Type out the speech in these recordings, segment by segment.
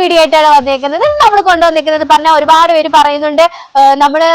Video ആയിട്ടാണ് വന്നേക്കുന്നത്. നമ്മൾ കൊണ്ടുവന്നിരിക്കുന്നത് പറഞ്ഞാൽ ഒരുപാട് പേര് പറയുന്നുണ്ട് നമ്മള്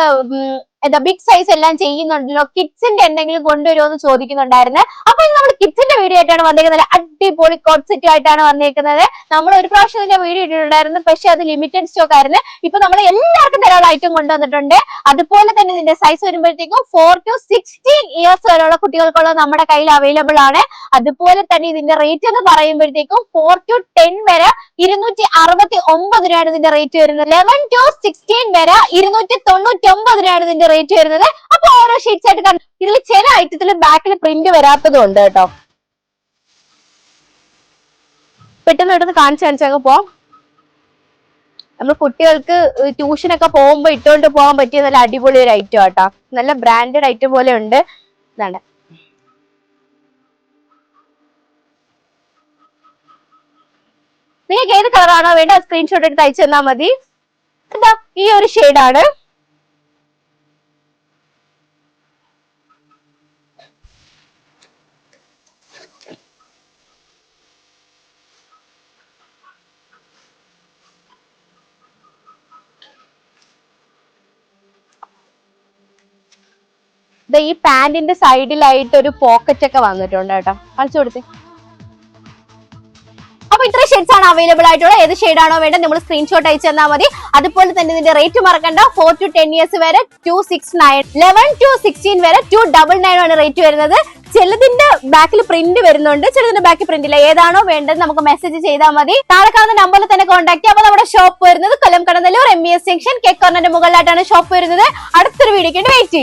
എന്താ ബിഗ് സൈസ് എല്ലാം ചെയ്യുന്നുണ്ടല്ലോ, കിഡ്സിന്റെ എന്തെങ്കിലും കൊണ്ടുവരുമോ എന്ന് ചോദിക്കുന്നുണ്ടായിരുന്നു. അപ്പൊ നമ്മൾ കിഡ്സിന്റെ വീഡിയോ ആയിട്ടാണ് വന്നേക്കുന്നത്. അടിപൊളി കോട്ട് സെറ്റ് ആയിട്ടാണ് വന്നേക്കുന്നത്. നമ്മൾ ഒരു പ്രാവശ്യം ഇതിന്റെ വീഡിയോ ഇട്ടിട്ടുണ്ടായിരുന്നു, പക്ഷെ അത് ലിമിറ്റഡ് സ്റ്റോക്ക് ആയിരുന്നു. ഇപ്പൊ നമ്മൾ എല്ലാവർക്കും തരാനുള്ള ഐറ്റം കൊണ്ടുവന്നിട്ടുണ്ട്. അതുപോലെ തന്നെ ഇതിന്റെ സൈസ് വരുമ്പോഴത്തേക്കും 4 to 16 ഇയേഴ്സ് വരെയുള്ള കുട്ടികൾക്കുള്ള നമ്മുടെ കയ്യിൽ അവൈലബിൾ ആണ്. അതുപോലെ തന്നെ ഇതിന്റെ റേറ്റ് എന്ന് പറയുമ്പോഴത്തേക്കും 4 to 10 വരെ 269 രൂപയാണ് ഇതിന്റെ റേറ്റ് വരുന്നത്. 11 to 16 വരെ 299 രൂപയാണ് ഇതിന്റെ റേറ്റ് വരുന്നത്. അപ്പൊ ഓരോ ഷീറ്റ്സ് ആയിട്ട് കാണും. ഇതിൽ ചില ഐറ്റത്തിൽ ബാക്കിൽ പ്രിന്റ് വരാത്തതും ഉണ്ട് കേട്ടോ. പെട്ടെന്ന് കാണിച്ചങ്ങ് പോവാം. നമ്മൾ കുട്ടികൾക്ക് ട്യൂഷനൊക്കെ പോകുമ്പോ ഇട്ടുകൊണ്ട് പോകാൻ പറ്റിയ നല്ല അടിപൊളി ഒരു ഐറ്റം ആട്ടോ. നല്ല ബ്രാൻഡഡ് ഐറ്റം പോലെ ഉണ്ട്. ഇതാണ്. നിങ്ങൾക്ക് ഏത് കളറാണോ വേണ്ട സ്ക്രീൻഷോട്ട് എടുത്ത് അയച്ചു തന്നാൽ മതി. എന്താ ഈ ഒരു ഷെയ്ഡാണ്. ഈ പാന്റിന്റെ സൈഡിലായിട്ട് ഒരു പോക്കറ്റ് ഒക്കെ വന്നിട്ടുണ്ട് കേട്ടോ. കളിച്ചു കൊടുത്തേ. അപ്പൊ ഇത്ര ഷെയ്ഡ്സ് ആണ് അവൈലബിൾ ആയിട്ടുള്ള. ഏത് ഷെയ്ഡാണോ വേണ്ടത് നമ്മൾ സ്ക്രീൻഷോട്ട് അയച്ചു തന്നാൽ മതി. അതുപോലെ തന്നെ ഇതിന്റെ റേറ്റ് മറക്കണ്ട. 4 to 10 ഇയേഴ്സ് വരെ 269, 11 to 16 വരെ 299 ആണ് റേറ്റ് വരുന്നത്. ചിലതിന്റെ ബാക്കിൽ പ്രിന്റ് വരുന്നുണ്ട്, ചിലതിന്റെ ബാക്കിൽ പ്രിന്റ് ഇല്ല. ഏതാണോ വേണ്ടത് നമുക്ക് മെസ്സേജ് ചെയ്താൽ മതി. താഴെ കാണുന്ന നമ്പറിൽ തന്നെ കോൺടാക്ട് ചെയ്യാം. അപ്പൊ നമ്മുടെ ഷോപ്പ് വരുന്നത് കൊല്ലം കടന്നല്ലൂർ MES ജംഗ്ഷൻ കേക്ക് കോർണറിന്റെ മുകളിലായിട്ടാണ് ഷോപ്പ് വരുന്നത്. അടുത്തൊരു വീഡിയോക്ക് വേണ്ടി വെയിറ്റ് ചെയ്യും.